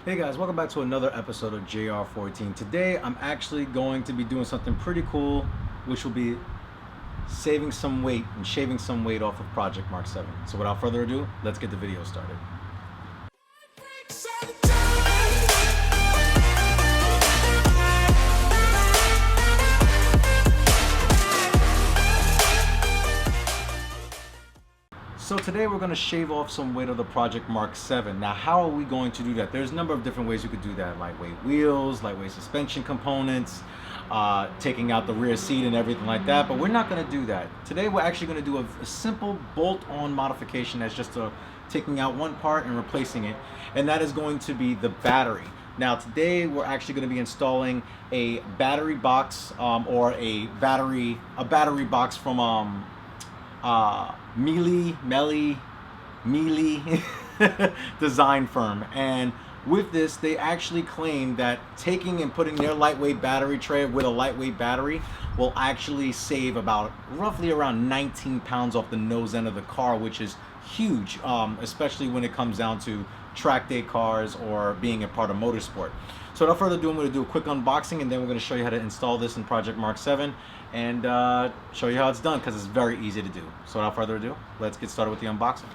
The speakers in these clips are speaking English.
Hey guys, welcome back to another episode of JR14. Today I'm actually going to be doing something pretty cool, which will be saving some weight and shaving some weight off of Project Mark 7. So without further ado, let's get the video started. So today we're going to shave off some weight of the Project Mark 7. Now how are we going to do that? There's a number of different ways you could do that. Lightweight wheels, lightweight suspension components, taking out the rear seat and everything like that. But we're not going to do that. Today we're actually going to do a simple bolt-on modification that's just taking out one part and replacing it. And that is going to be the battery. Now today we're actually going to be installing a battery box or a battery box from Mealy design firm. And with this, they actually claim that taking and putting their lightweight battery tray with a lightweight battery will actually save about roughly around 19 pounds off the nose end of the car, which is huge, especially when it comes down to track day cars or being a part of motorsport. So without further ado, I'm going to do a quick unboxing and then we're going to show you how to install this in Project Mark 7 and show you how it's done, because it's very easy to do. So without further ado, let's get started with the unboxing.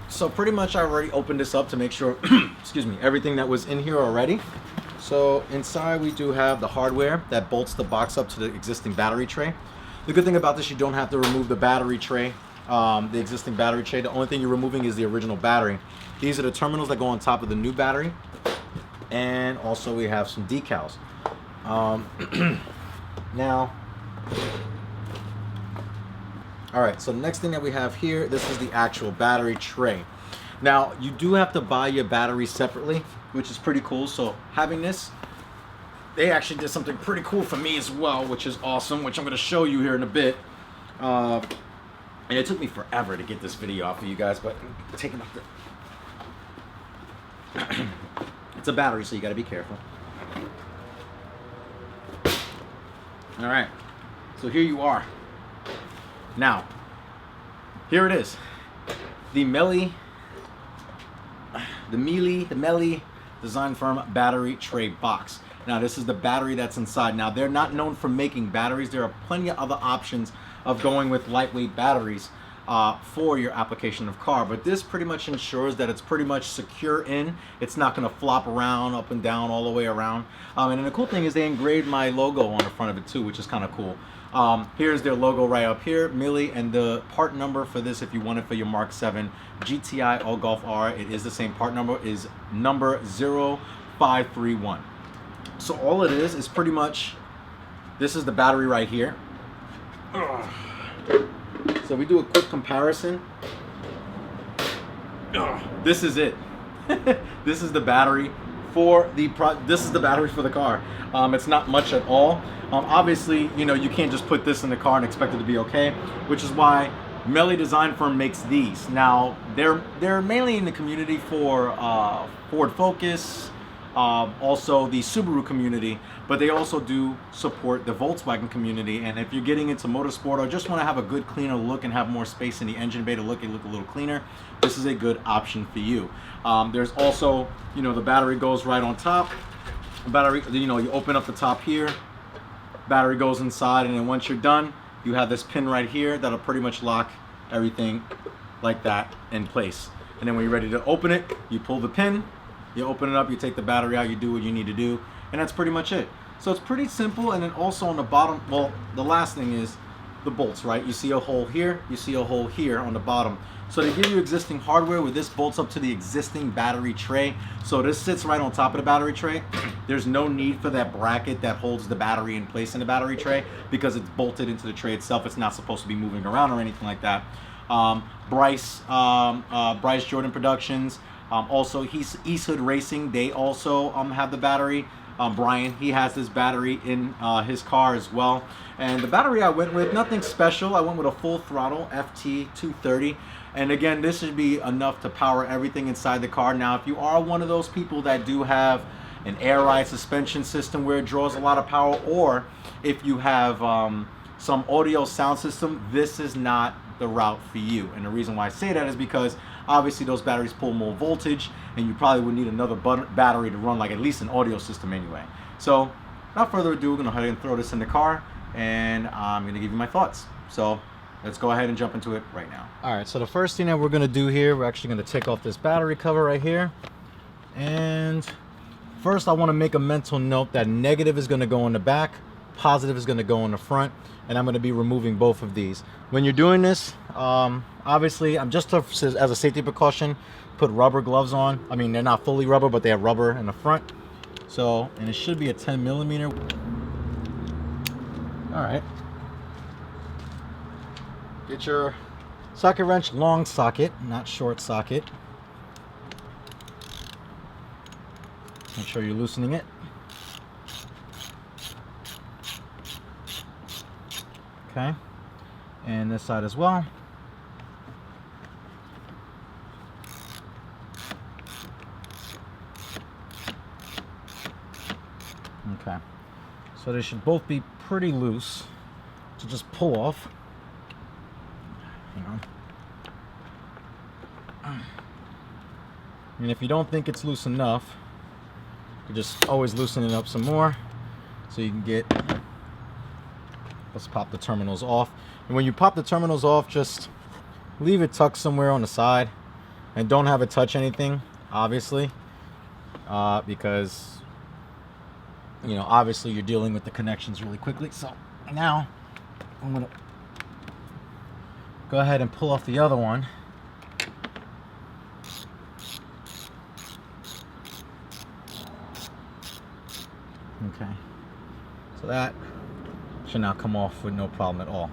So pretty much I already opened this up to make sure excuse me, everything that was in here already. So inside we do have the hardware that bolts the box up to the existing battery tray. The good thing about this, you don't have to remove the battery tray, the existing battery tray. The only thing you're removing is the original battery. These are the terminals that go on top of the new battery. And also we have some decals. Now, all right, so the next thing that we have here, this is the actual battery tray. Now, you do have to buy your battery separately, which is pretty cool. So having this, they actually did something pretty cool for me as well, which is awesome, which I'm going to show you here in a bit. And it took me forever to get this video off of you guys, but I'm taking off the... It's a battery, so you got to be careful. All right, so here you are. Now, here it is, the Mealy design firm battery tray box. Now, this is the battery that's inside. Now, they're not known for making batteries. There are plenty of other options of going with lightweight batteries for your application of car, but this pretty much ensures that it's pretty much secure in. It's not going to flop around up and down all the way around. And then the cool thing is they engraved my logo on the front of it too, which is kind of cool. Here's their logo right up here, Mealy, and the part number for this, if you want it for your Mark 7 GTI All Golf R, it is the same part number, is number 0531. So all it is pretty much, this is the battery right here. So we do a quick comparison. This is it. This is the battery for the car. It's not much at all. Obviously, you know, you can't just put this in the car and expect it to be okay, which is why Mealy Design Firm makes these. Now, they're mainly in the community for Ford Focus, also the Subaru community, but they also do support the Volkswagen community. And if you're getting into motorsport or just want to have a good cleaner look and have more space in the engine bay to look a little cleaner, this is a good option for you. There's also, you know, the battery goes right on top. The battery, you know, you open up the top here, battery goes inside, and then once you're done, you have this pin right here that'll pretty much lock everything like that in place. And then when you're ready to open it, you pull the pin, you open it up, you take the battery out, you do what you need to do, and that's pretty much it. So it's pretty simple. And then also on the bottom, well, the last thing is the bolts, right? You see a hole here, you see a hole here on the bottom. So they give you existing hardware where this bolts up to the existing battery tray. So this sits right on top of the battery tray. There's no need for that bracket that holds the battery in place in the battery tray because it's bolted into the tray itself. It's not supposed to be moving around or anything like that. Bryce Jordan Productions, also East Hood Racing, they also have the battery. Brian, he has this battery in his car as well. And the battery I went with, nothing special. I went with a full throttle FT230. And again, this should be enough to power everything inside the car. Now, if you are one of those people that do have an air ride suspension system where it draws a lot of power, or if you have some audio sound system, this is not the route for you. And the reason why I say that is because Obviously those batteries pull more voltage, and you probably would need another battery to run like at least an audio system anyway. So without further ado, we're gonna go ahead and throw this in the car, and I'm gonna give you my thoughts. So let's go ahead and jump into it right now. All right, so the first thing that we're gonna do here, we're actually gonna take off this battery cover right here. And first I wanna make a mental note that negative is gonna go in the back, positive is gonna go in the front, and I'm gonna be removing both of these. When you're doing this, obviously I'm just as a safety precaution, put rubber gloves on. I mean, they're not fully rubber, but they have rubber in the front. So, and it should be a 10mm. All right. Get your socket wrench, long socket, not short socket. Make sure you're loosening it. Okay. And this side as well. Okay. So they should both be pretty loose to just pull off. Hang on. And if you don't think it's loose enough, you just always loosen it up some more so you can get, let's pop the terminals off. And when you pop the terminals off, just leave it tucked somewhere on the side and don't have it touch anything, obviously, because, you know, obviously you're dealing with the connections really quickly. So now I'm gonna go ahead and pull off the other one. Okay, so that should now come off with no problem at all.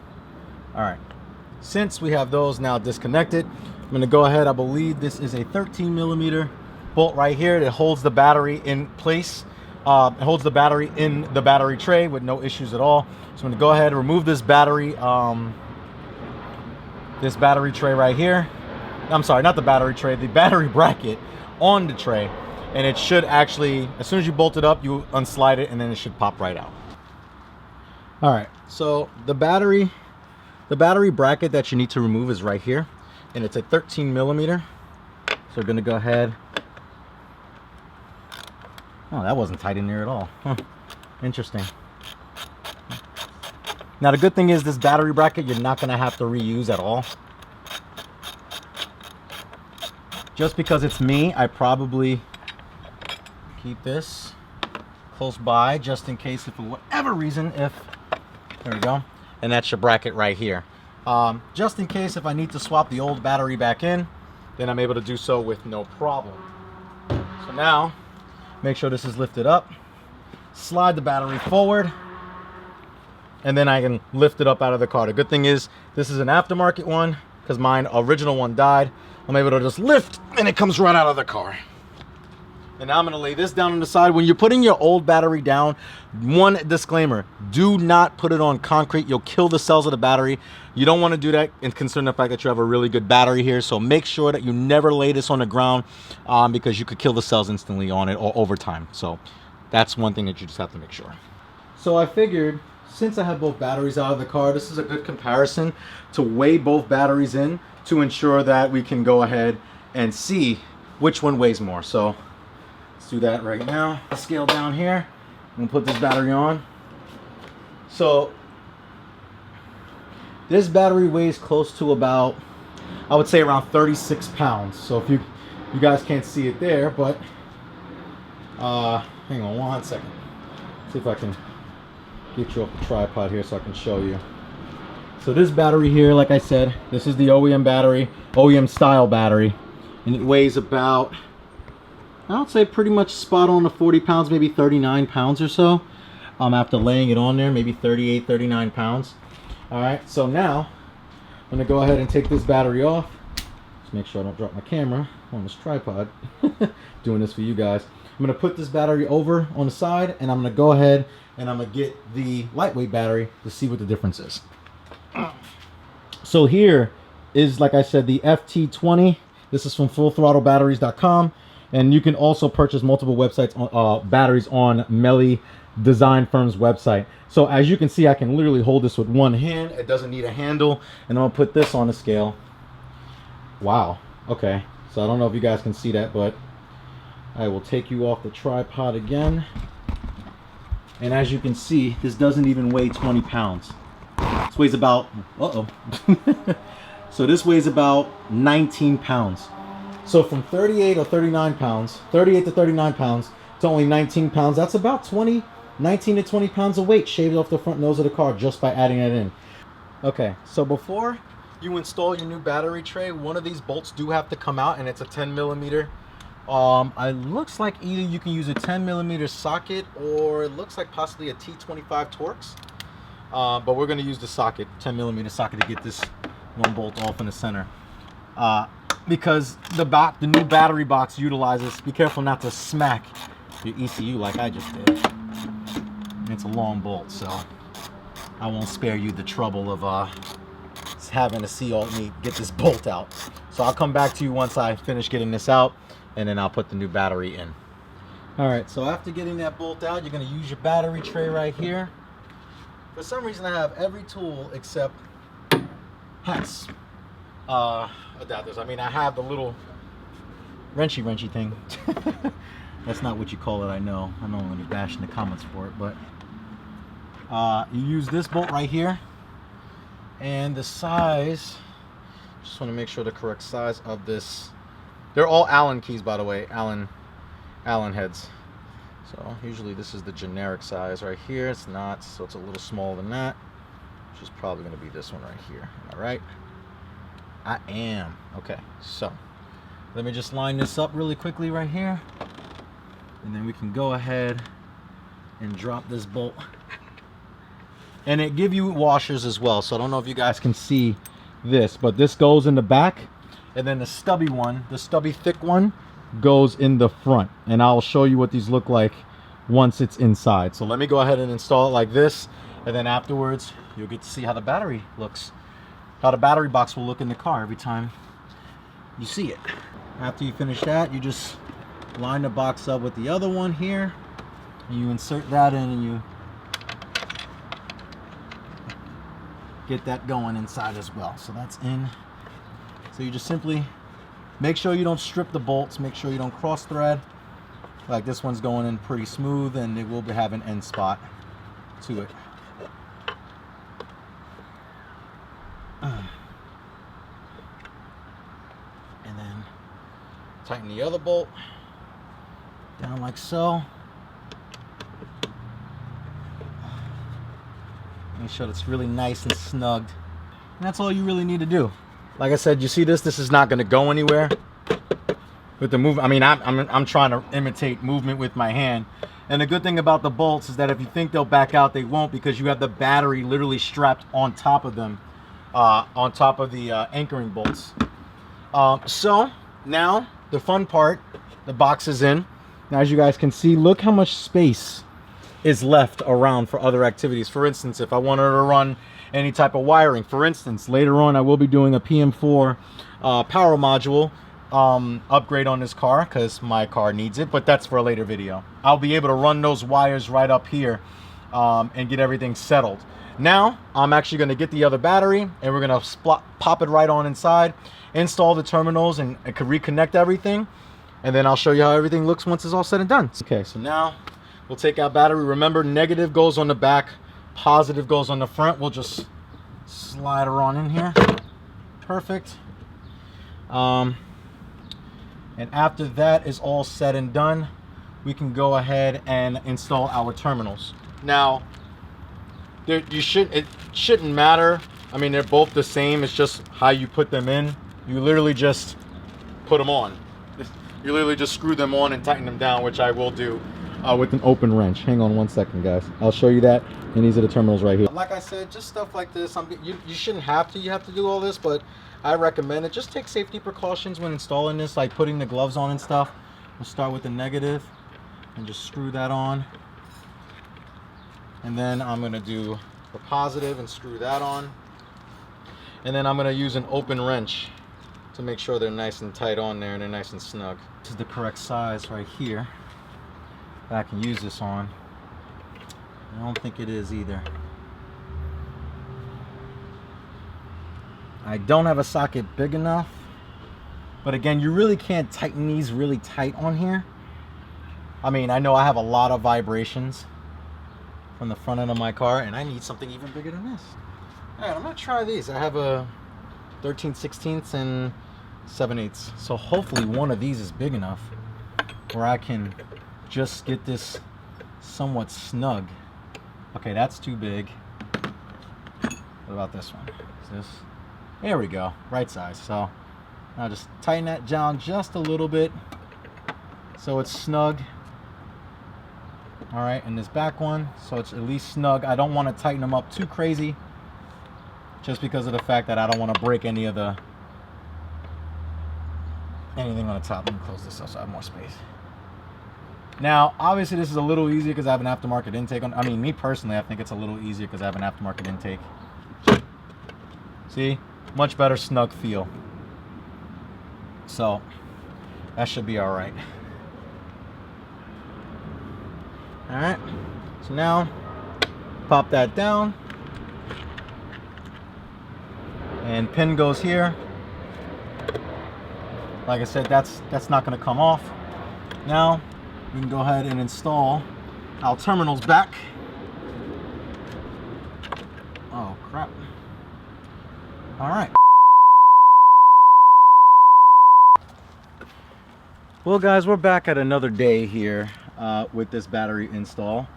All right, since we have those now disconnected, I'm going to go ahead. I believe this is a 13mm bolt right here that holds the battery in place. It holds the battery in the battery tray with no issues at all. So I'm going to go ahead and remove this battery tray right here. I'm sorry, not the battery tray, the battery bracket on the tray. And it should actually, as soon as you bolt it up, you unslide it and then it should pop right out. All right, so the battery bracket that you need to remove is right here, and it's a 13mm. So we're gonna go ahead. Oh, that wasn't tight in there at all. Huh. Interesting. Now the good thing is this battery bracket you're not gonna have to reuse at all. Just because it's me, I probably keep this close by just in case, if for whatever reason, there we go, and that's your bracket right here. Just in case if I need to swap the old battery back in, then I'm able to do so with no problem. So now make sure this is lifted up, slide the battery forward, and then I can lift it up out of the car. The good thing is this is an aftermarket one, because mine original one died. I'm able to just lift and it comes right out of the car. And now I'm going to lay this down on the side. When you're putting your old battery down, one disclaimer: do not put it on concrete. You'll kill the cells of the battery. You don't want to do that, and considering the fact that you have a really good battery here. So make sure that you never lay this on the ground, because you could kill the cells instantly on it or over time. So that's one thing that you just have to make sure. So I figured, since I have both batteries out of the car, this is a good comparison to weigh both batteries in to ensure that we can go ahead and see which one weighs more. So let's do that right now. I'll scale down here and put this battery on. So this battery weighs close to about, I would say around 36 pounds. So if you guys can't see it there, but hang on one second. See if I can get you off the tripod here so I can show you. So this battery here, like I said, this is the OEM battery, OEM style battery, and it weighs about, I would say pretty much spot on the 40 pounds, maybe 39 pounds or so. After laying it on there, maybe 38, 39 pounds. All right, so now I'm gonna go ahead and take this battery off. Just make sure I don't drop my camera on this tripod. Doing this for you guys. I'm gonna put this battery over on the side, and I'm gonna go ahead and I'm gonna get the lightweight battery to see what the difference is. So here is, like I said, the FT20. This is from fullthrottlebatteries.com, and you can also purchase multiple websites on batteries on Melly Design Firm's website. So as you can see, I can literally hold this with one hand. It doesn't need a handle, and I'll put this on the scale. Wow. Okay. So I don't know if you guys can see that, but I will take you off the tripod again. And as you can see, this doesn't even weigh 20 pounds. This weighs about, so this weighs about 19 pounds. So from 38 or 39 pounds, 38 to 39 pounds to only 19 pounds, that's about 19 to 20 pounds of weight shaved off the front nose of the car just by adding it in. Okay, so before you install your new battery tray, one of these bolts do have to come out, and it's a 10 millimeter. It looks like either you can use a 10 millimeter socket, or it looks like possibly a T25 Torx. But we're going to use the socket, 10 millimeter socket, to get this one bolt off in the center. Because the new battery box utilizes, be careful not to smack your ECU like I just did. It's a long bolt, so I won't spare you the trouble of having to see me get this bolt out. So I'll come back to you once I finish getting this out, and then I'll put the new battery in. Alright, so after getting that bolt out, you're going to use your battery tray right here. For some reason I have every tool except hats. Adapters. I mean, I have the little wrenchy thing. That's not what you call it, I know. I know I'm going to be bashing the comments for it, but you use this bolt right here, and the size, just want to make sure the correct size of this. They're all Allen keys, by the way, Allen heads. So usually this is the generic size right here. It's not, so it's a little smaller than that, which is probably going to be this one right here. All right. I am. Okay, so let me just line this up really quickly right here, and then we can go ahead and drop this bolt. And it give you washers as well, so I don't know if you guys can see this, but this goes in the back, and then the stubby one, the stubby thick one, goes in the front, and I'll show you what these look like once it's inside. So let me go ahead and install it like this, and then afterwards you'll get to see how the battery looks, how the battery box will look in the car every time you see it. After you finish that, you just line the box up with the other one here, and you insert that in, and you get that going inside as well. So that's in. So you just simply make sure you don't strip the bolts, make sure you don't cross thread. Like this one's going in pretty smooth, and it will have an end spot to it. And then tighten the other bolt down like so. Make sure it's really nice and snugged. And that's all you really need to do. Like I said, you see this is not going to go anywhere with the movement. I mean, I'm trying to imitate movement with my hand. And the good thing about the bolts is that if you think they'll back out, they won't, because you have the battery literally strapped on top of them, on top of the anchoring bolts. So now the fun part, the box is in. Now, as you guys can see, look how much space is left around for other activities. For instance, if I wanted to run any type of wiring, for instance, later on I will be doing a PM4 power module upgrade on this car, because my car needs it, but that's for a later video. I'll be able to run those wires right up here and get everything settled. Now I'm actually going to get the other battery, and we're going to pop it right on inside, install the terminals, and I can reconnect everything, and then I'll show you how everything looks once it's all said and done. Okay, so now we'll take out battery. Remember, negative goes on the back, positive goes on the front. We'll just slide her on in here. Perfect. And after that is all said and done, we can go ahead and install our terminals. Now, it shouldn't matter. I mean, they're both the same. It's just how you put them in. You literally just put them on. You literally just screw them on and tighten them down, which I will do with an open wrench. Hang on one second, guys. I'll show you that. And these are the terminals right here. Like I said, just stuff like this. You shouldn't have to. You have to do all this, but I recommend it. Just take safety precautions when installing this, like putting the gloves on and stuff. We'll start with the negative and just screw that on. And then I'm going to do the positive and screw that on. And then I'm going to use an open wrench to make sure they're nice and tight on there and they're nice and snug. This is the correct size right here that I can use this on. I don't think it is either. I don't have a socket big enough, But again, you really can't tighten these really tight on here. I mean, I know I have a lot of vibrations from the front end of my car, and I need something even bigger than this. All right, I'm gonna try these. I have a 13/16 and 7/8. So hopefully one of these is big enough where I can just get this somewhat snug. Okay, that's too big. What about this one? Is this? There we go, right size. So now just tighten that down just a little bit so it's snug. All right, and this back one, so it's at least snug. I don't want to tighten them up too crazy, just because of the fact that I don't want to break any of the anything on the top. Let me close this up so I have more space. Now, obviously, this is a little easier because I have an aftermarket intake on. I mean, me personally, I think it's a little easier because I have an aftermarket intake. See, much better snug feel. So that should be all right. All right. So now, pop that down, and pin goes here. Like I said, that's not going to come off. Now we can go ahead and install our terminals back. Oh crap. All right. Well guys, we're back at another day here with this battery install.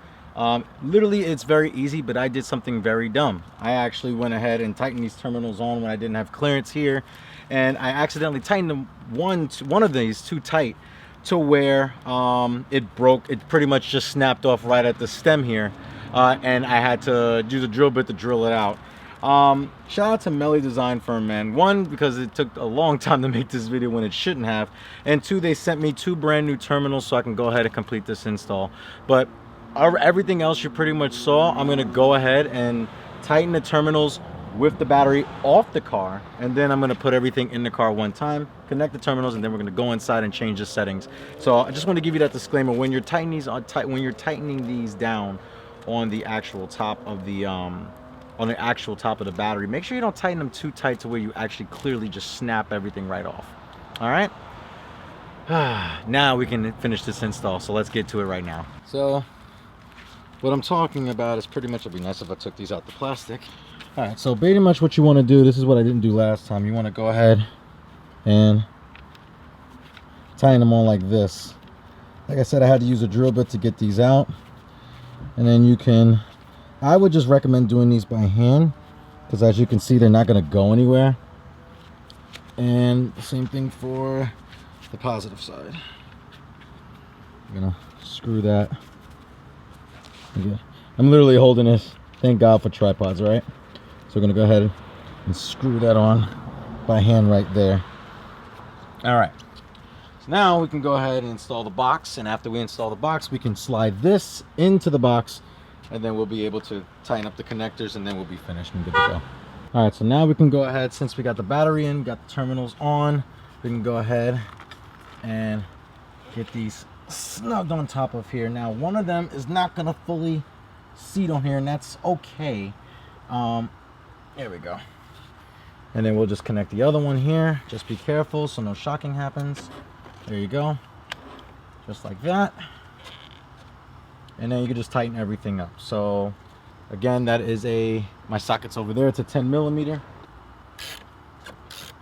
Literally it's very easy, but I did something very dumb. I actually went ahead and tightened these terminals on when I didn't have clearance here, and I accidentally tightened them one of these too tight to where it broke. It pretty much just snapped off right at the stem here, and I had to use a drill bit to drill it out. Shout out to Melly Design Firm, man. One, because it took a long time to make this video when it shouldn't have, and two, they sent me 2 brand new terminals so I can go ahead and complete this install. But everything else you pretty much saw, I'm gonna go ahead and tighten the terminals with the battery off the car, and then I'm gonna put everything in the car one time, connect the terminals, and then we're gonna go inside and change the settings. So I just want to give you that disclaimer: when you're tightening these down on the actual top of the battery, make sure you don't tighten them too tight to where you actually clearly just snap everything right off. All right. Now we can finish this install. So let's get to it right now. So what I'm talking about is pretty much, it'd be nice if I took these out the plastic. All right, so pretty much what you want to do, this is what I didn't do last time. You want to go ahead and tighten them on like this. Like I said, I had to use a drill bit to get these out. And then you can, I would just recommend doing these by hand, because as you can see, they're not going to go anywhere. And the same thing for the positive side. I'm going to screw that. Okay. I'm literally holding this. Thank God for tripods, right? So we're going to go ahead and screw that on by hand right there. All right. So now we can go ahead and install the box. And after we install the box, we can slide this into the box, and then we'll be able to tighten up the connectors, and then we'll be finished and good to go. All right, so now we can go ahead, since we got the battery in, got the terminals on, we can go ahead and get these snugged on top of here. Now, one of them is not going to fully seat on here, and that's okay. There we go. And then we'll just connect the other one here. Just be careful so no shocking happens. There you go. Just like that. And then you can just tighten everything up. So again, that is my socket's over there. It's a 10mm.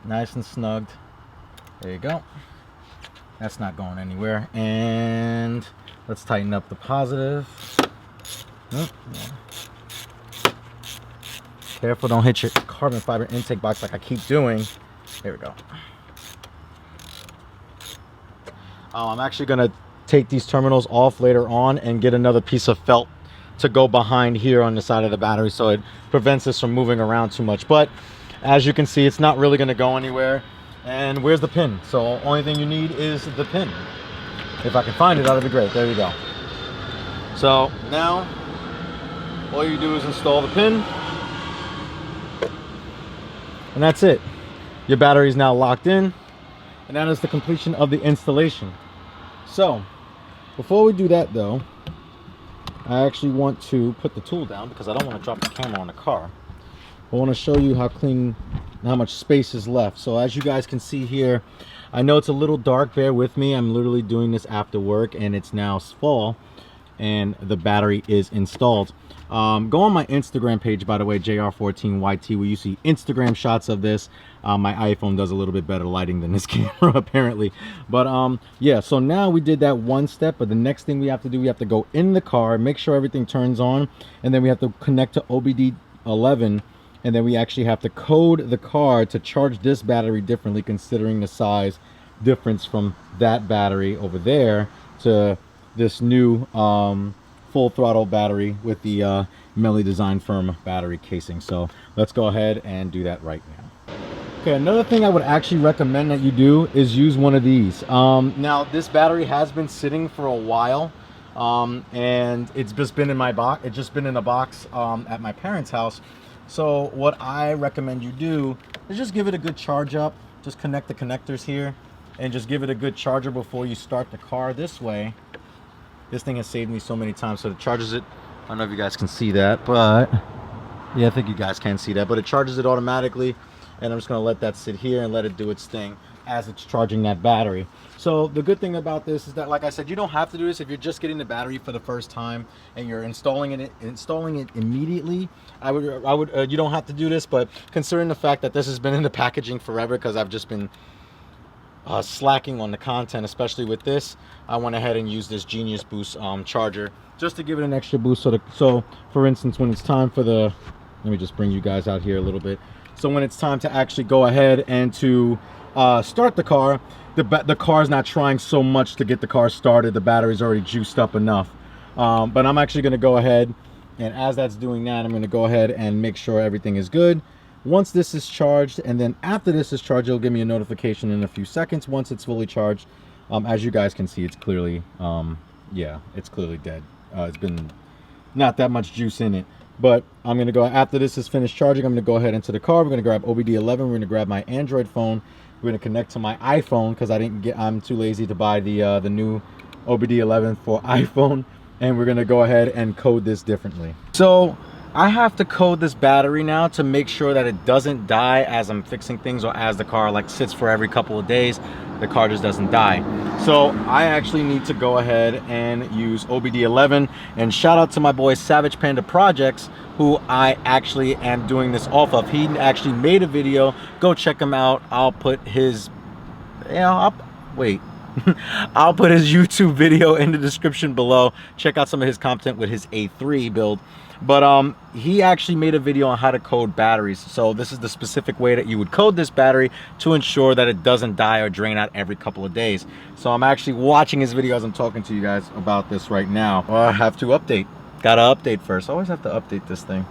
Nice and snugged. There you go. That's not going anywhere. And let's tighten up the positive. Oh, yeah. Careful, don't hit your carbon fiber intake box like I keep doing. There we go. I'm actually gonna take these terminals off later on and get another piece of felt to go behind here on the side of the battery, so it prevents this from moving around too much. But as you can see, it's not really gonna go anywhere. And where's the pin? So only thing you need is the pin. If I can find it, that'd be great. There you go. So now all you do is install the pin, and that's it. Your battery is now locked in, and that is the completion of the installation. So before we do that though, I actually want to put the tool down because I don't want to drop the camera on the car. I want to show you how clean and how much space is left. So as you guys can see here, I know it's a little dark, bear with me. I'm literally doing this after work and it's now fall and the battery is installed. Go on my Instagram page, by the way, JR14YT, where you see Instagram shots of this. My iPhone does a little bit better lighting than this camera apparently. But yeah, so now we did that one step, but the next thing we have to do, we have to go in the car, make sure everything turns on, and then we have to connect to OBD11, and then we actually have to code the car to charge this battery differently, considering the size difference from that battery over there to this new full throttle battery with the Melly Design Firm battery casing. So let's go ahead and do that right now. Okay, another thing I would actually recommend that you do is use one of these. Now this battery has been sitting for a while, and it's just been in my box. It's just been in a box at my parents' house. So what I recommend you do is just give it a good charge up. Just connect the connectors here and just give it a good charger before you start the car. This way, this thing has saved me so many times. So it charges it. I don't know if you guys can see that, but yeah, I think you guys can see that, but it charges it automatically. And I'm just gonna let that sit here and let it do its thing as it's charging that battery. So the good thing about this is that, like I said, you don't have to do this if you're just getting the battery for the first time and you're installing it immediately. You don't have to do this, but considering the fact that this has been in the packaging forever, because I've just been slacking on the content, especially with this, I went ahead and used this Genius Boost charger just to give it an extra boost. So for instance, when it's time for let me just bring you guys out here a little bit. So when it's time to actually go ahead and to start the car, the car's not trying so much to get the car started. The battery's already juiced up enough. But I'm actually going to go ahead, and as that's doing that, I'm going to go ahead and make sure everything is good. Once this is charged, and then after this is charged, it'll give me a notification in a few seconds once it's fully charged. As you guys can see, it's clearly yeah, it's clearly dead. It's been not that much juice in it. But I'm going to go, after this is finished charging, I'm going to go ahead into the car. We're going to grab OBD11. We're going to grab my Android phone. We're going to connect to my iPhone because I'm too lazy to buy the new OBD11 for iPhone. And we're going to go ahead and code this differently. So I have to code this battery now to make sure that it doesn't die as I'm fixing things, or as the car like sits for every couple of days, the car just doesn't die. So I actually need to go ahead and use OBD11, and shout out to my boy Savage Panda Projects, who I actually am doing this off of. He actually made a video. Go check him out. I'll put his, I'll put his YouTube video in the description below. Check out some of his content with his A3 build. But he actually made a video on how to code batteries. So this is the specific way that you would code this battery to ensure that it doesn't die or drain out every couple of days. So I'm actually watching his video as I'm talking to you guys about this right now. Well, I have to update. Gotta update first. I always have to update this thing.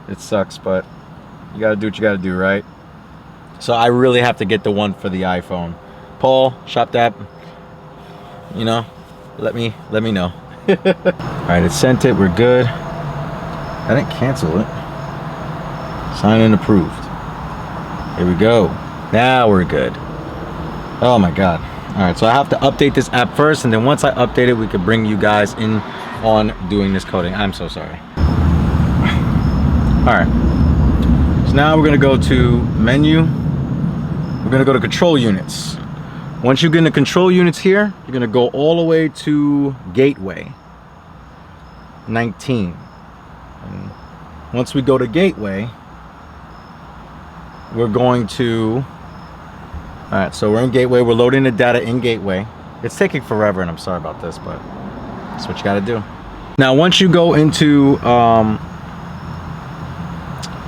It sucks, but you gotta do what you gotta do, right? So I really have to get the one for the iPhone. Paul, Shop that, you know, let me know. All right, it sent it. We're good. I didn't cancel it. Sign in approved. Here we go. Now we're good. Oh my God. All right, so I have to update this app first, and then once I update it, we can bring you guys in on doing this coding. I'm so sorry. All right. So now we're gonna go to menu. We're gonna go to control units. Once you get into control units here, you're gonna go all the way to gateway 19. And once we go to gateway, we're going to, all right, so we're in gateway. We're loading the data in gateway. It's taking forever, and I'm sorry about this, but that's what you got to do. Now, once you go into, oh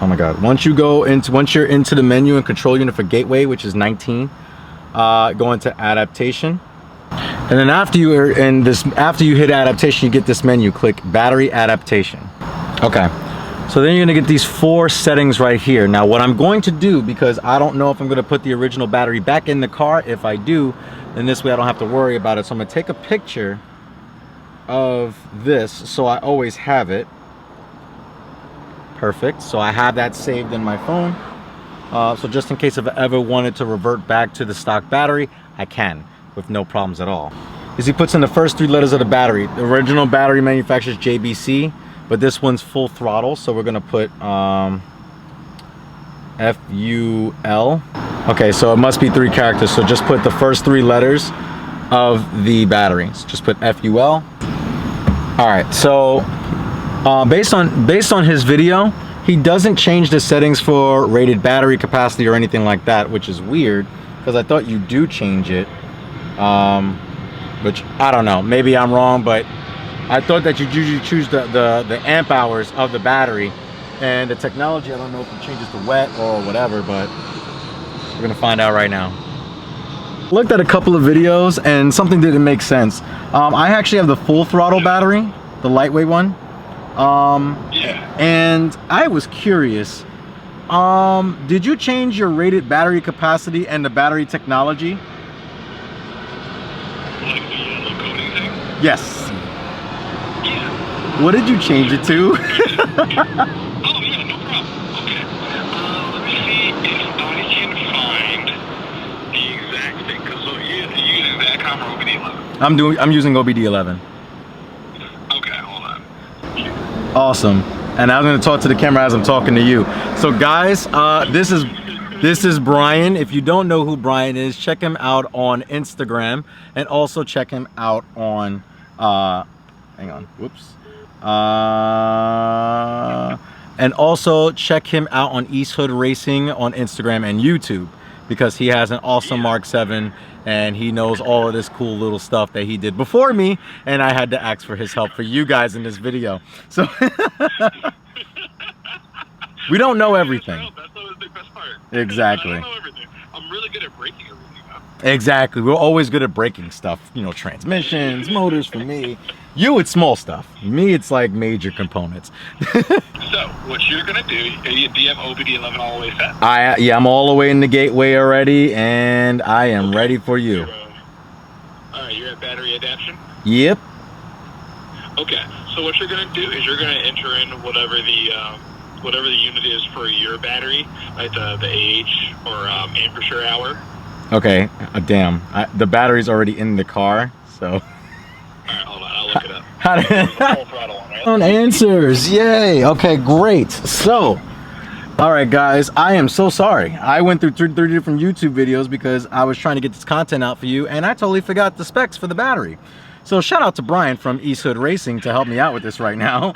my God, once you're into the menu and control unit for gateway, which is 19, go into adaptation. And then after you hit adaptation, you get this menu. Click battery adaptation. Okay, so then you're gonna get these 4 settings right here. Now what I'm going to do, because I don't know if I'm gonna put the original battery back in the car, if I do, then this way I don't have to worry about it. So I'm gonna take a picture of this so I always have it. Perfect, so I have that saved in my phone. So just in case if I ever wanted to revert back to the stock battery, I can with no problems at all. Is he puts in the first 3 letters of the battery. The original battery manufacturer is JBC, but this one's full throttle, so we're gonna put F-U-L. Okay, so it must be 3 characters. So just put the first 3 letters of the batteries. Just put F-U-L. All right, so based on his video, he doesn't change the settings for rated battery capacity or anything like that, which is weird because I thought you do change it. Which I don't know, maybe I'm wrong, but I thought that you usually choose the amp hours of the battery, and the technology, I don't know if it changes to wet or whatever, but we're gonna find out right now. Looked at a couple of videos and something didn't make sense. I actually have the full throttle battery, the lightweight one. Yeah. And I was curious, did you change your rated battery capacity and the battery technology? Like the yellow coating thing? Yes. Yeah. What did you change it to? Oh, yeah, no problem. Okay. Let me see if I can find the exact thing. Because you're using Vatcom or OBD11? I'm using OBD11. Okay, hold on. Awesome. And I'm going to talk to the camera as I'm talking to you. So guys, this is Brian. If you don't know who Brian is, check him out on Instagram, and also check him out on hang on, whoops. And also check him out on East Hood Racing on Instagram and YouTube, because he has an awesome Mark 7 and he knows all of this cool little stuff that he did before me, and I had to ask for his help for you guys in this video. So we don't know everything. That's always the best part. Exactly. I don't know everything. I'm really good at breaking everything up. Exactly. We're always good at breaking stuff. You know, transmissions, motors for me. You, it's small stuff. Me, it's like major components. So, what you're going to do you have OBD11 all the way set? Yeah, I'm all the way in the gateway already, and I am ready for you. Alright, you're at battery adaption? Yep. Okay, so what you're going to do is you're going to enter in whatever the unit is for your battery, like the AH or ampere hour. Okay, damn. The battery's already in the car, so. Alright, hold on, I'll look it up. How It's the full throttle one, right? on answers, yay. Okay, great. So, all right, guys, I am so sorry. I went through 30 different YouTube videos because I was trying to get this content out for you, and I totally forgot the specs for the battery. So shout out to Brian from East Hood Racing to help me out with this right now.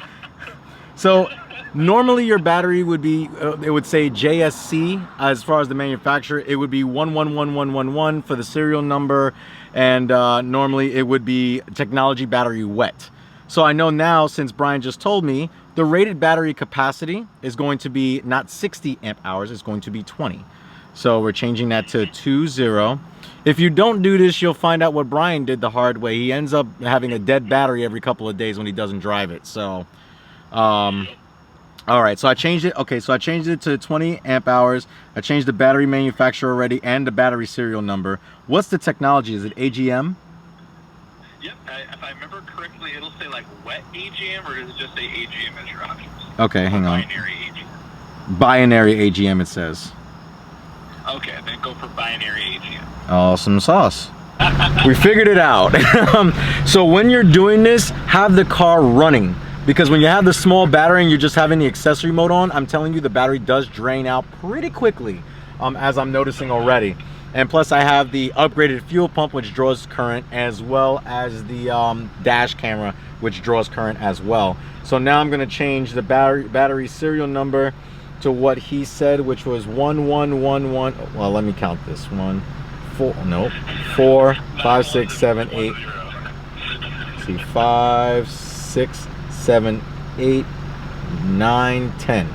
So normally your battery would be, it would say JSC as far as the manufacturer. It would be 111111 for the serial number, and normally it would be technology battery wet. So I know now, since Brian just told me, the rated battery capacity is going to be not 60 amp hours, it's going to be 20. So we're changing that to 20. If you don't do this, you'll find out what Brian did the hard way. He ends up having a dead battery every couple of days when he doesn't drive it. So, all right, so I changed it. Okay, so I changed it to 20 amp hours. I changed the battery manufacturer already and the battery serial number. What's the technology? Is it AGM? Yep, if I remember correctly, it'll say like wet AGM, or does it just say AGM as your options? Okay, hang on. Binary AGM. Binary AGM, it says. Okay, then go for binary AGM. Awesome sauce. We figured it out. So when you're doing this, have the car running. Because when you have the small battery and you're just having the accessory mode on, I'm telling you, the battery does drain out pretty quickly, as I'm noticing already. And plus I have the upgraded fuel pump, which draws current, as well as the dash camera, which draws current as well. So now I'm going to change the battery serial number to what he said, which was 1111. Well, let me count this. 4, 5, 6, 7, 8. Let's see, 5, 6, 7, 8, 9, 10.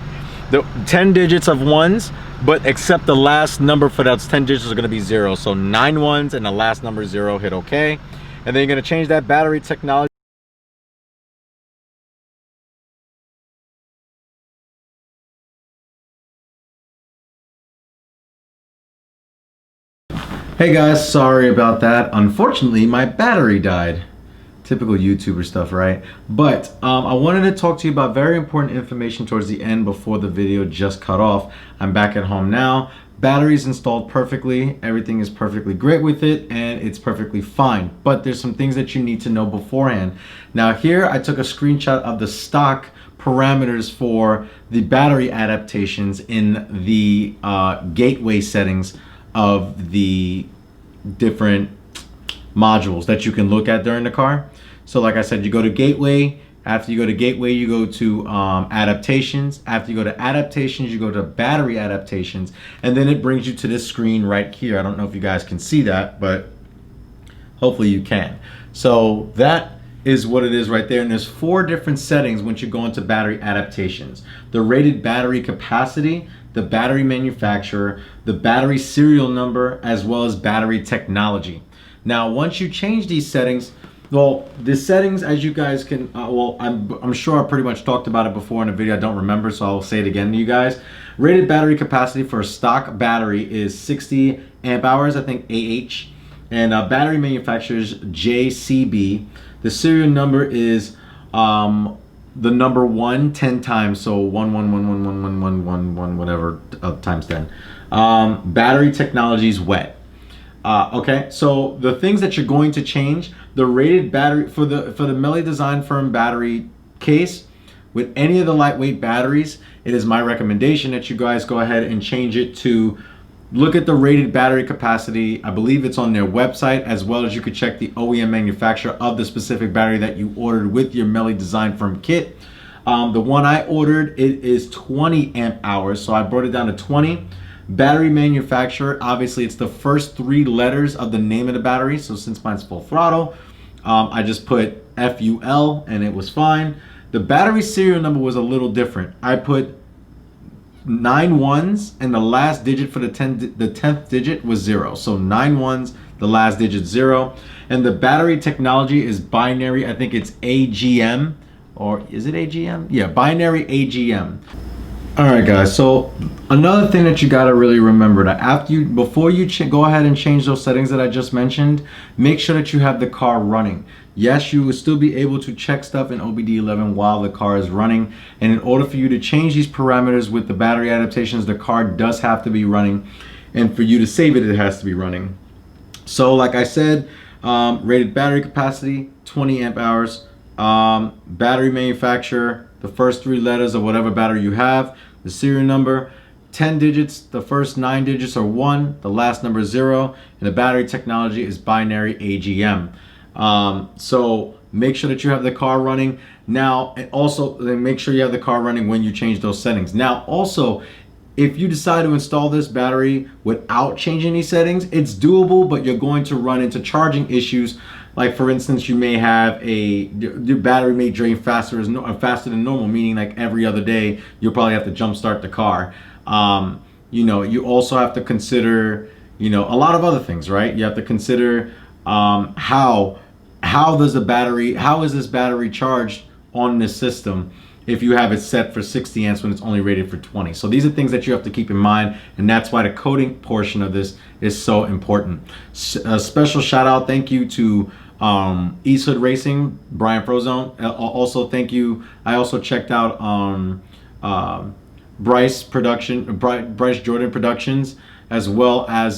The 10 digits of ones, but except the last number for those 10 digits are going to be 0. So 9 ones and the last number 0. Hit OK, and then you're going to change that battery technology. Hey guys, sorry about that. Unfortunately, my battery died. Typical YouTuber stuff, right? But I wanted to talk to you about very important information towards the end before the video just cut off. I'm back at home now. Battery's installed perfectly. Everything is perfectly great with it, and it's perfectly fine. But there's some things that you need to know beforehand. Now here, I took a screenshot of the stock parameters for the battery adaptations in the gateway settings of the different modules that you can look at during the car. So like I said, you go to gateway. After you go to gateway, you go to adaptations. After you go to adaptations, you go to battery adaptations, and then it brings you to this screen right here. I don't know if you guys can see that, but hopefully you can. So that is what it is right there. And there's 4 different settings once you go into battery adaptations: the rated battery capacity, the battery manufacturer, the battery serial number, as well as battery technology. Now, once you change these settings, well, the settings, as you guys can, well, I'm sure I pretty much talked about it before in a video. I don't remember, so I'll say it again to you guys. Rated battery capacity for a stock battery is 60 amp hours, I think AH. And battery manufacturer's JCB. The serial number is the number 1 10 times, so 111111111 whatever times 10. Battery technology's wet. Okay, so the things that you're going to change: the rated battery for the Melee Design Firm battery case. With any of the lightweight batteries, it is my recommendation that you guys go ahead and change it to look at the rated battery capacity. I believe it's on their website, as well as you could check the OEM manufacturer of the specific battery that you ordered with your Melee Design Firm kit. The one I ordered, it is 20 amp hours, so I brought it down to 20. Battery manufacturer, obviously it's the first 3 letters of the name of the battery, so since mine's full throttle, I just put FUL and it was fine. The battery serial number was a little different. I put 9 ones and the last digit for the 10th digit was 0. So 9 ones, the last digit 0. And the battery technology is binary. I think it's AGM, or is it AGM? Yeah, binary AGM. All right, guys. So another thing that you gotta really remember, that before you go ahead and change those settings that I just mentioned, make sure that you have the car running. Yes, you will still be able to check stuff in OBD11 while the car is running. And in order for you to change these parameters with the battery adaptations, the car does have to be running. And for you to save it, it has to be running. So like I said, rated battery capacity, 20 amp hours. Battery manufacturer, the first 3 letters of whatever battery you have. The serial number, 10 digits, the first 9 digits are 1, the last number is 0. And the battery technology is binary AGM. So make sure that you have the car running now, and also make sure you have the car running when you change those settings. Now also, if you decide to install this battery without changing these settings, it's doable, but you're going to run into charging issues. Like for instance, you may have your battery may drain faster than normal, meaning like every other day you'll probably have to jump start the car. You know, you also have to consider, you know, a lot of other things, right? You have to consider how is this battery charged on this system if you have it set for 60 amps when it's only rated for 20. So these are things that you have to keep in mind, and that's why the coding portion of this is so important. A special shout out, thank you to East Hood Racing, Brian Frozone. Also thank you. I also checked out Bryce Jordan Productions, as well as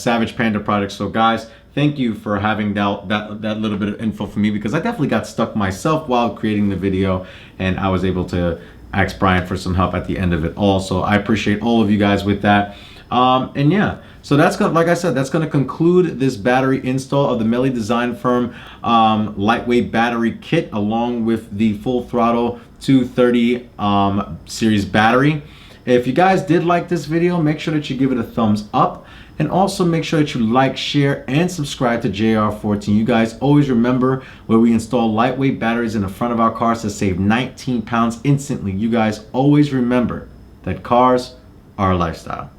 Savage Panda Products. So guys, thank you for having that little bit of info for me, because I definitely got stuck myself while creating the video, and I was able to ask Brian for some help at the end of it all. So I appreciate all of you guys with that. And yeah, so that's gonna, like I said, that's gonna conclude this battery install of the Melee Design Firm lightweight battery kit, along with the full throttle 230 series battery. If you guys did like this video, make sure that you give it a thumbs up. And also make sure that you like, share, and subscribe to JR14. You guys always remember, where we install lightweight batteries in the front of our cars to save 19 pounds instantly. You guys always remember that cars are a lifestyle.